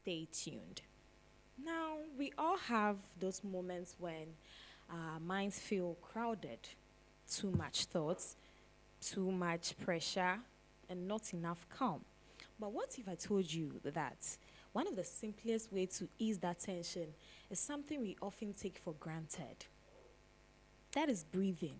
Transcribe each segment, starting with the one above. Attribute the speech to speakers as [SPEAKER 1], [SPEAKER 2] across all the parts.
[SPEAKER 1] stay tuned. Now, we all have those moments when our minds feel crowded, too much thoughts, too much pressure, and not enough calm. But what if I told you that one of the simplest ways to ease that tension is something we often take for granted? That is breathing.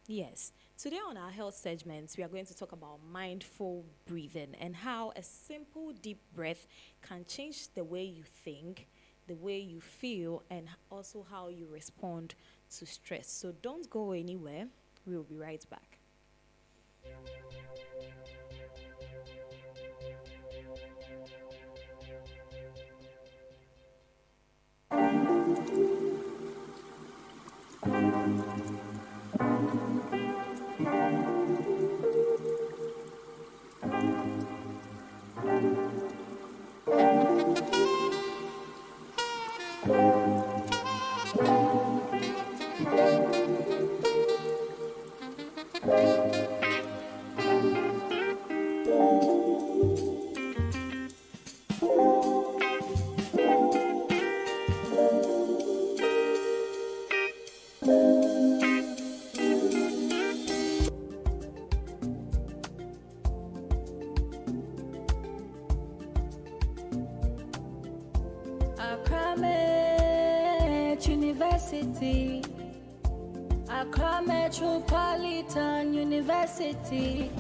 [SPEAKER 1] Yes. Today on our health segments, we are going to talk about mindful breathing and how a simple deep breath can change the way you think, the way you feel, and also how you respond to stress. So don't go anywhere. We will be right back.
[SPEAKER 2] University, Accra Metropolitan University.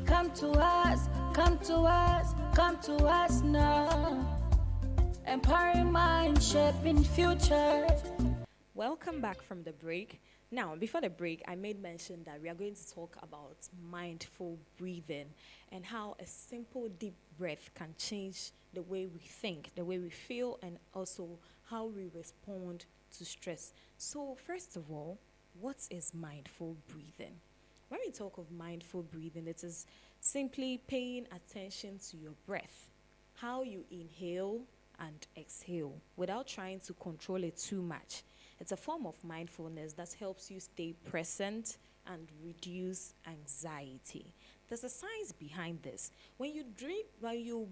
[SPEAKER 2] Come to us, come to us, come to us now. Empowering mind, shaping future.
[SPEAKER 1] Welcome back from the break. Now, before the break, I made mention that we are going to talk about mindful breathing and how a simple deep breath can change the way we think, the way we feel, and also how we respond to stress. So, first of all, what is mindful breathing? When we talk of mindful breathing, it is simply paying attention to your breath, how you inhale and exhale without trying to control it too much. It's a form of mindfulness that helps you stay present and reduce anxiety. There's a science behind this. When you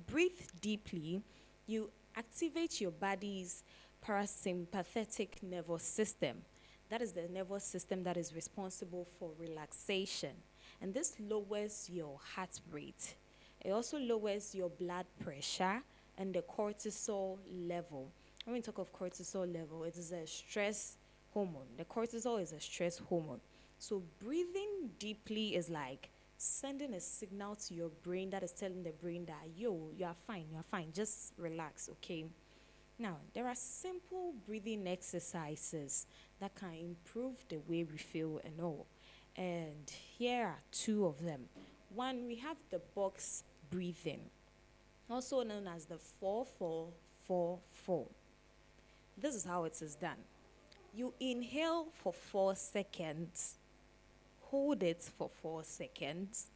[SPEAKER 1] breathe deeply, you activate your body's parasympathetic nervous system. That is the nervous system that is responsible for relaxation. And this lowers your heart rate. It also lowers your blood pressure and the cortisol level. When we talk of cortisol level, it is a stress hormone. The cortisol is a stress hormone. So breathing deeply is like sending a signal to your brain that is telling the brain that, yo, you are fine, just relax, okay? Now, there are simple breathing exercises that can improve the way we feel and all. And here are two of them. One, we have the box breathing, also known as the 4-4-4-4. This is how it is done. You inhale for 4 seconds, hold it for 4 seconds,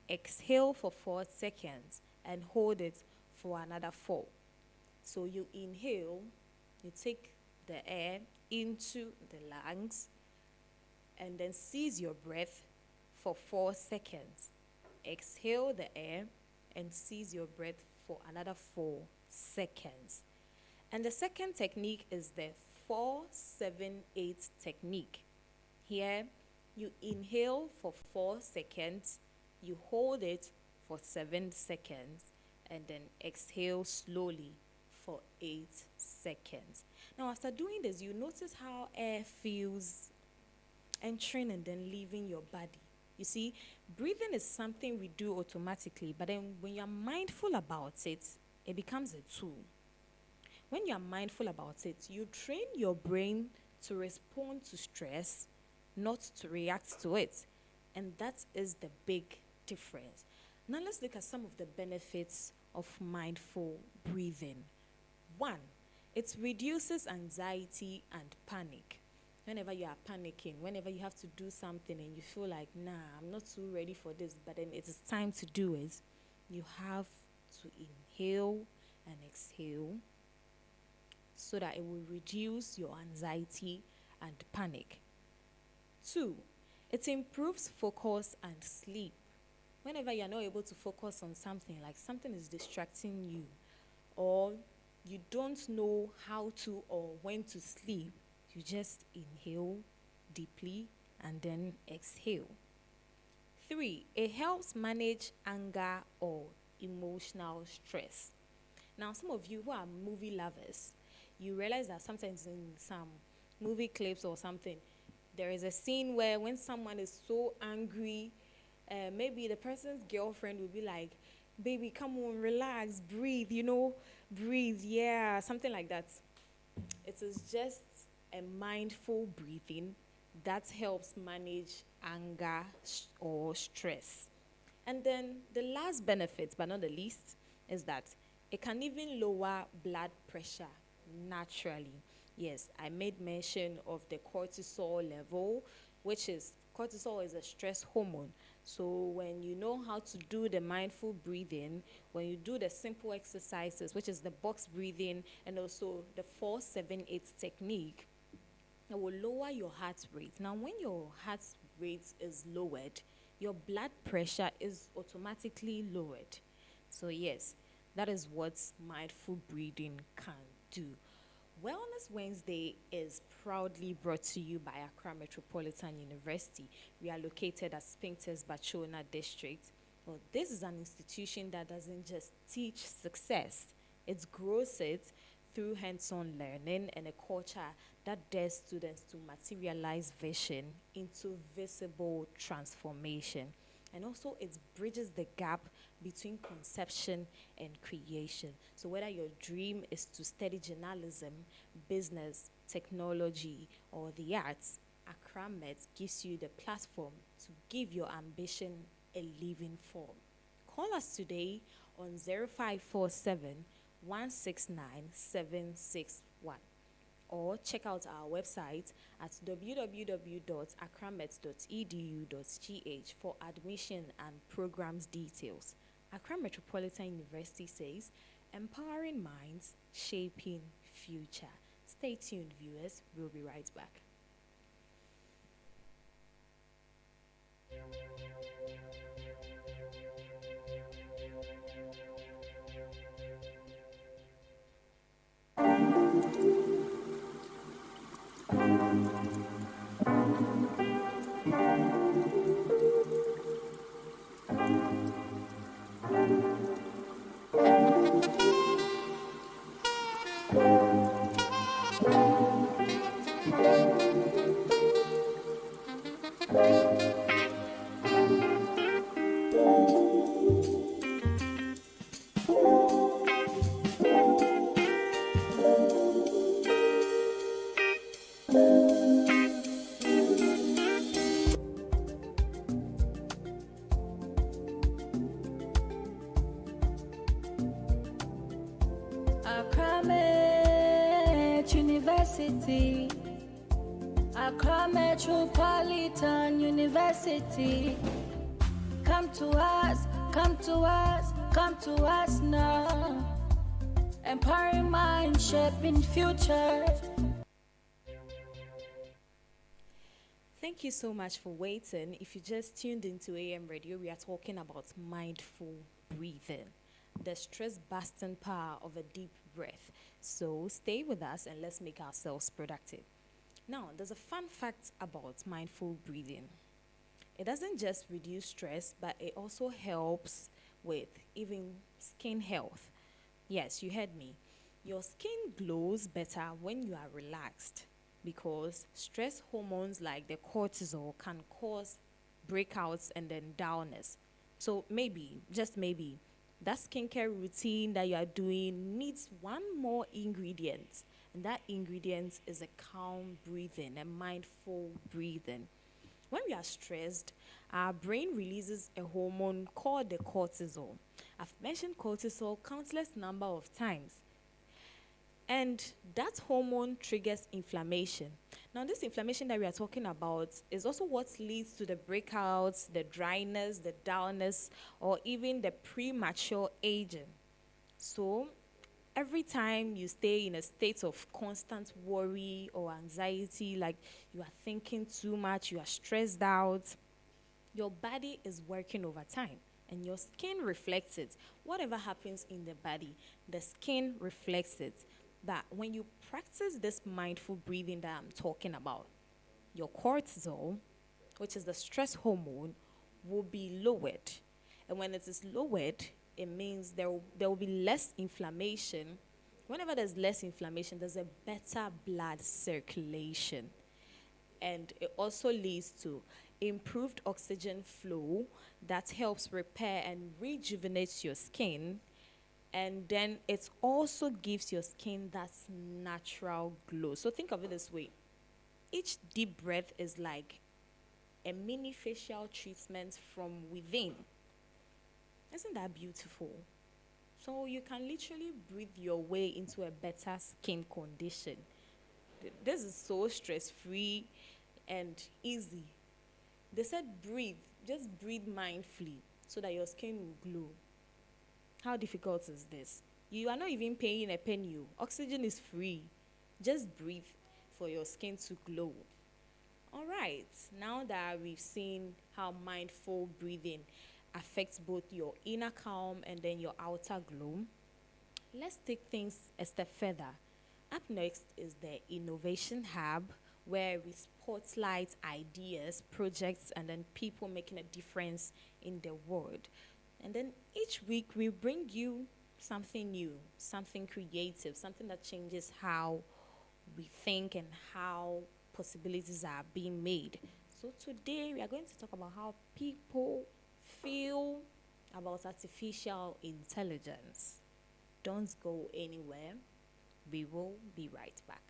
[SPEAKER 1] exhale for 4 seconds, and hold it for another 4. So you inhale, you take the air into the lungs, and then seize your breath for 4 seconds. Exhale the air and seize your breath for another 4 seconds. And the second technique is the 4-7-8 technique. Here, you inhale for 4 seconds, you hold it for 7 seconds, and then exhale slowly for 8 seconds. Now, after doing this, you notice how air feels entering and then leaving your body. You see, breathing is something we do automatically, but then when you're mindful about it, it becomes a tool. When you're mindful about it, you train your brain to respond to stress, not to react to it. And that is the big difference. Now let's look at some of the benefits of mindful breathing. 1, it reduces anxiety and panic. Whenever you are panicking, whenever you have to do something and you feel like, nah, I'm not too ready for this, but then it is time to do it, you have to inhale and exhale so that it will reduce your anxiety and panic. 2, it improves focus and sleep. Whenever you're not able to focus on something, like something is distracting you, or you don't know how to or when to sleep, you just inhale deeply and then exhale. 3, it helps manage anger or emotional stress. Now, some of you who are movie lovers, you realize that sometimes in some movie clips or something, there is a scene where when someone is so angry, maybe the person's girlfriend will be like, baby, come on, relax, breathe, breathe, yeah, something like that. It is just a mindful breathing that helps manage anger or stress. And then the last benefit, but not the least, is that it can even lower blood pressure naturally. Yes, I made mention of the cortisol level, which is cortisol is a stress hormone. So when you know how to do the mindful breathing, when you do the simple exercises, which is the box breathing and also the 4-7-8 technique, it will lower your heart rate. Now, when your heart rate is lowered, your blood pressure is automatically lowered. So, yes, that is what mindful breathing can do. Wellness Wednesday is proudly brought to you by Accra Metropolitan University. We are located at Spintex Bachona District. Well, this is an institution that doesn't just teach success, it grows it through hands-on learning and a culture that dares students to materialize vision into visible transformation. And also it bridges the gap between conception and creation. So whether your dream is to study journalism, business, technology, or the arts, Accra Met gives you the platform to give your ambition a living form. Call us today on 0547 169 761 or check out our website at www.accramet.edu.gh for admission and programs details. Accra Metropolitan University says, empowering minds, shaping future. Stay tuned, viewers. We'll be right back.
[SPEAKER 2] Accra University, Accra Metropolitan University. Come to us, come to us, come to us now. Empowering mind, shaping future.
[SPEAKER 1] Thank you so much for waiting. If you just tuned into AM radio, we are talking about mindful breathing, the stress busting power of a deep breath. So stay with us and let's make ourselves productive. Now, there's a fun fact about mindful breathing. It doesn't just reduce stress, but it also helps with even skin health. Yes, you heard me. Your skin glows better when you are relaxed because stress hormones like the cortisol can cause breakouts and then dullness. So maybe, just maybe, that skincare routine that you are doing needs one more ingredient. And that ingredient is a calm breathing, a mindful breathing. When we are stressed, our brain releases a hormone called the cortisol. I've mentioned cortisol countless number of times. And that hormone triggers inflammation. Now, this inflammation that we are talking about is also what leads to the breakouts, the dryness, the dullness, or even the premature aging. So, every time you stay in a state of constant worry or anxiety, like you are thinking too much, you are stressed out, your body is working overtime. and your skin reflects it. Whatever happens in the body, the skin reflects it. But when you practice this mindful breathing that I'm talking about, your cortisol, which is the stress hormone, will be lowered. And when it is lowered, it means there will be less inflammation. Whenever there's less inflammation, there's a better blood circulation. And it also leads to improved oxygen flow that helps repair and rejuvenate your skin. And then it also gives your skin that natural glow. So think of it this way. Each deep breath is like a mini facial treatment from within. Isn't that beautiful? So you can literally breathe your way into a better skin condition. This is so stress-free and easy. They said breathe, just breathe mindfully so that your skin will glow. How difficult is this? You are not even paying a penny. Oxygen is free. Just breathe for your skin to glow. All right, now that we've seen how mindful breathing affects both your inner calm and then your outer glow, let's take things a step further. Up next is the Innovation Hub, where we spotlight ideas, projects, and then people making a difference in the world. And then each week we bring you something new, something creative, something that changes how we think and how possibilities are being made. So today we are going to talk about how people feel about artificial intelligence. Don't go anywhere. We will be right back.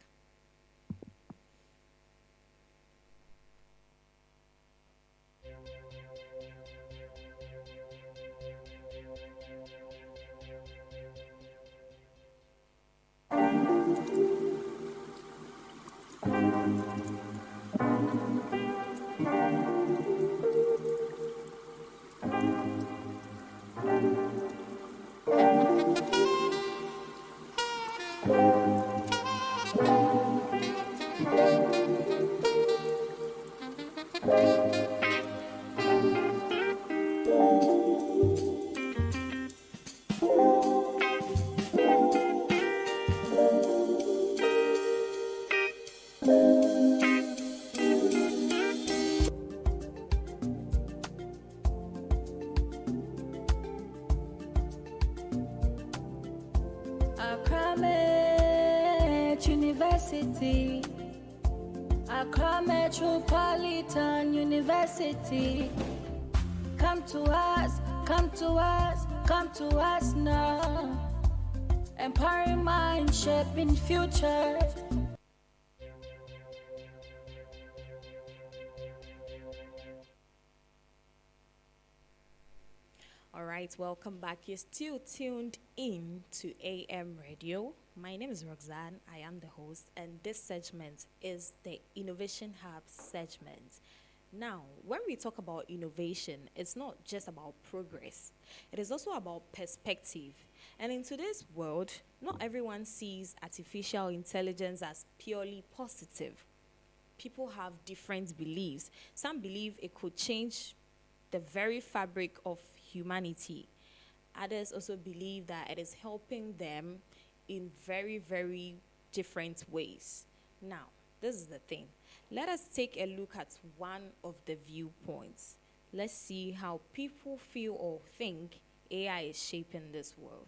[SPEAKER 2] University, Accra Metropolitan University. Come to us, come to us, come to us now. Empowering mind, shaping future.
[SPEAKER 1] All right, welcome back. You're still tuned in to AM Radio. My name is Roxanne. I am the host, and this segment is the Innovation Hub segment. Now, when we talk about innovation, it's not just about progress. It is also about perspective. And in today's world, not everyone sees artificial intelligence as purely positive. People have different beliefs. Some believe it could change the very fabric of humanity. Others also believe that it is helping them in very, very different ways. Now, this is the thing. Let us take a look at one of the viewpoints. Let's see how people feel or think AI is shaping this world.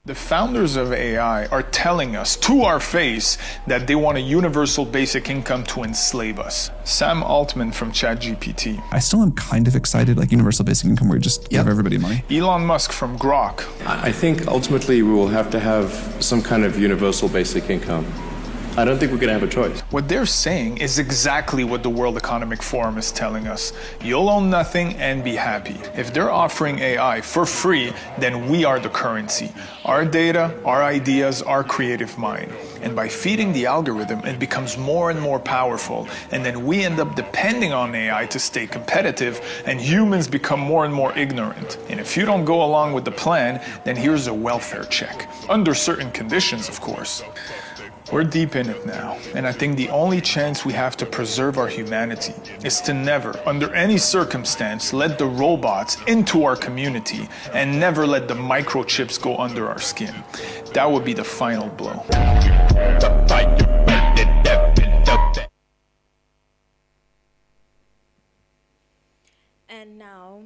[SPEAKER 3] The founders of AI are telling us to our face that they want a universal basic income to enslave us. Sam Altman from ChatGPT.
[SPEAKER 4] I still am kind of excited, like universal basic income, where you just give everybody money.
[SPEAKER 3] Elon Musk from Grok.
[SPEAKER 5] I think ultimately we will have to have some kind of universal basic income. I don't think we're going to have a choice.
[SPEAKER 3] What they're saying is exactly what the World Economic Forum is telling us. You'll own nothing and be happy. If they're offering AI for free, then we are the currency. Our data, our ideas, our creative mind. And by feeding the algorithm, it becomes more and more powerful. And then we end up depending on AI to stay competitive, and humans become more and more ignorant. And if you don't go along with the plan, then here's a welfare check. Under certain conditions, of course. We're deep in it now, and I think the only chance we have to preserve our humanity is to never, under any circumstance, let the robots into our community and never let the microchips go under our skin. That would be the final blow.
[SPEAKER 1] And now,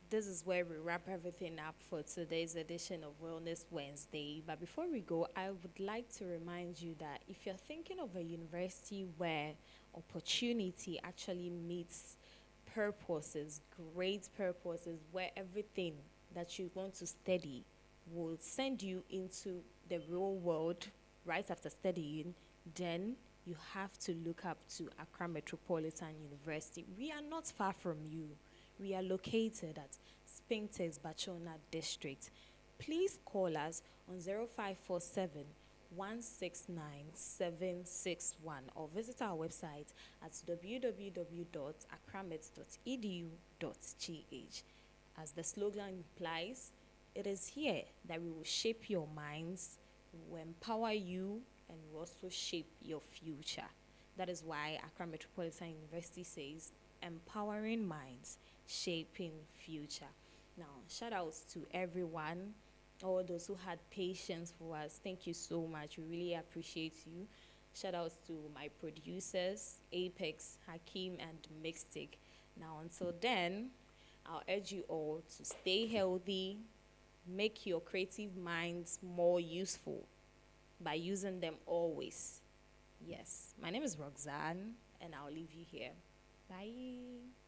[SPEAKER 1] this is where we wrap everything up for today's edition of Wellness Wednesday. But before we go, I would like to remind you that if you're thinking of a university where opportunity actually meets purposes, great purposes, where everything that you want to study will send you into the real world right after studying, then you have to look up to Accra Metropolitan University. We are not far from you. We are located at Spintex Bachona District. Please call us on 0547 169 761 or visit our website at www.accramet.edu.gh. As the slogan implies, it is here that we will shape your minds, we will empower you, and we will also shape your future. That is why Accra Metropolitan University says, empowering minds, shaping future. Now, shout outs to everyone, all those who had patience for us. Thank you so much. We really appreciate you. Shout outs to my producers, Apex, Hakeem, and Mixtic. Now, until then, I'll urge you all to stay healthy, make your creative minds more useful by using them always. Yes, my name is Roxanne, and I'll leave you here. Bye.